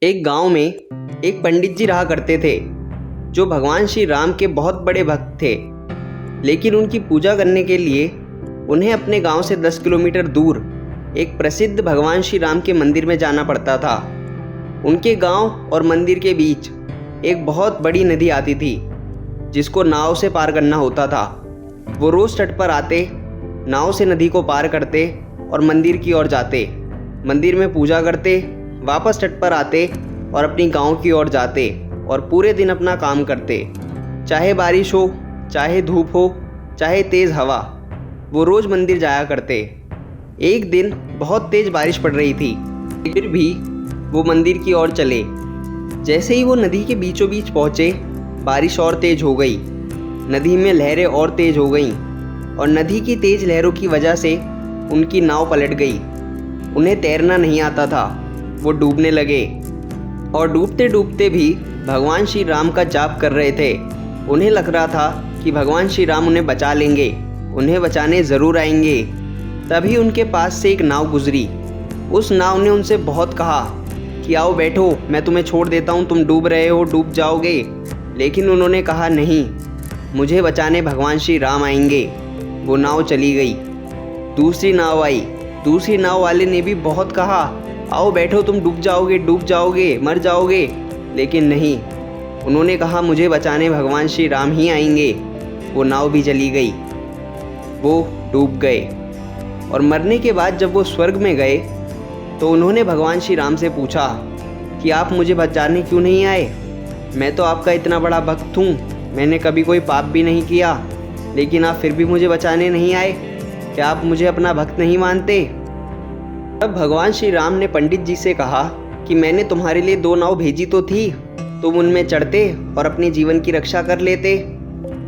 एक गांव में एक पंडित जी रहा करते थे जो भगवान श्री राम के बहुत बड़े भक्त थे। लेकिन उनकी पूजा करने के लिए उन्हें अपने गांव से 10 किलोमीटर दूर एक प्रसिद्ध भगवान श्री राम के मंदिर में जाना पड़ता था। उनके गांव और मंदिर के बीच एक बहुत बड़ी नदी आती थी जिसको नाव से पार करना होता था। वो रोज़ तट पर आते, नाव से नदी को पार करते और मंदिर की ओर जाते, मंदिर में पूजा करते, वापस तट पर आते और अपनी गांव की ओर जाते और पूरे दिन अपना काम करते। चाहे बारिश हो, चाहे धूप हो, चाहे तेज़ हवा, वो रोज़ मंदिर जाया करते। एक दिन बहुत तेज़ बारिश पड़ रही थी, फिर भी वो मंदिर की ओर चले। जैसे ही वो नदी के बीचों बीच पहुँचे, बारिश और तेज़ हो गई, नदी में लहरें और तेज़ हो गईं और नदी की तेज़ लहरों की वजह से उनकी नाव पलट गई। उन्हें तैरना नहीं आता था, वो डूबने लगे और डूबते डूबते भी भगवान श्री राम का जाप कर रहे थे। उन्हें लग रहा था कि भगवान श्री राम उन्हें बचा लेंगे, उन्हें बचाने ज़रूर आएंगे। तभी उनके पास से एक नाव गुजरी। उस नाव ने उनसे बहुत कहा कि आओ बैठो, मैं तुम्हें छोड़ देता हूँ, तुम डूब रहे हो, डूब जाओगे। लेकिन उन्होंने कहा नहीं, मुझे बचाने भगवान श्री राम आएंगे। वो नाव चली गई। दूसरी नाव आई। दूसरी नाव वाले ने भी बहुत कहा, आओ बैठो, तुम डूब जाओगे, डूब जाओगे, मर जाओगे। लेकिन नहीं, उन्होंने कहा मुझे बचाने भगवान श्री राम ही आएंगे। वो नाव भी चली गई। वो डूब गए और मरने के बाद जब वो स्वर्ग में गए तो उन्होंने भगवान श्री राम से पूछा कि आप मुझे बचाने क्यों नहीं आए? मैं तो आपका इतना बड़ा भक्त हूँ, मैंने कभी कोई पाप भी नहीं किया, लेकिन आप फिर भी मुझे बचाने नहीं आए। क्या आप मुझे अपना भक्त नहीं मानते? तब भगवान श्री राम ने पंडित जी से कहा कि मैंने तुम्हारे लिए 2 नाव भेजी तो थी, तुम उनमें चढ़ते और अपने जीवन की रक्षा कर लेते।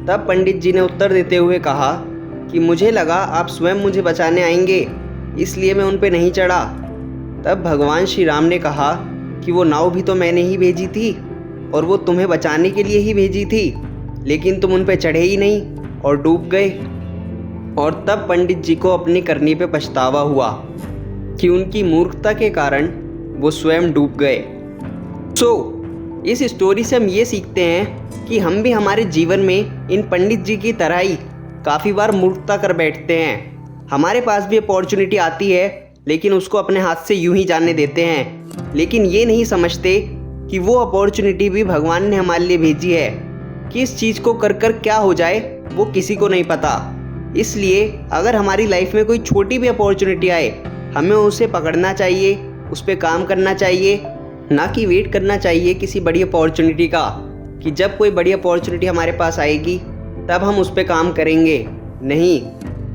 तब पंडित जी ने उत्तर देते हुए कहा कि मुझे लगा आप स्वयं मुझे बचाने आएंगे, इसलिए मैं उन पर नहीं चढ़ा। तब भगवान श्री राम ने कहा कि वो नाव भी तो मैंने ही भेजी थी और वो तुम्हें बचाने के लिए ही भेजी थी, लेकिन तुम उन पर चढ़े ही नहीं और डूब गए। और तब पंडित जी को अपनी करनी पे पछतावा हुआ कि उनकी मूर्खता के कारण वो स्वयं डूब गए। इस स्टोरी से हम ये सीखते हैं कि हम भी हमारे जीवन में इन पंडित जी की तरह ही काफ़ी बार मूर्खता कर बैठते हैं। हमारे पास भी अपॉर्चुनिटी आती है, लेकिन उसको अपने हाथ से यूं ही जाने देते हैं, लेकिन ये नहीं समझते कि वो अपॉर्चुनिटी भी भगवान ने हमारे लिए भेजी है। किस चीज़ को कर कर क्या हो जाए वो किसी को नहीं पता। इसलिए अगर हमारी लाइफ में कोई छोटी भी अपॉर्चुनिटी आए, हमें उसे पकड़ना चाहिए, उस पर काम करना चाहिए, ना कि वेट करना चाहिए किसी बड़ी अपॉर्चुनिटी का कि जब कोई बड़ी अपॉर्चुनिटी हमारे पास आएगी तब हम उस पर काम करेंगे। नहीं,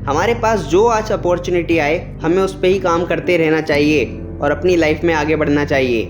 हमारे पास जो आज अपॉर्चुनिटी आए हमें उस पर ही काम करते रहना चाहिए और अपनी लाइफ में आगे बढ़ना चाहिए।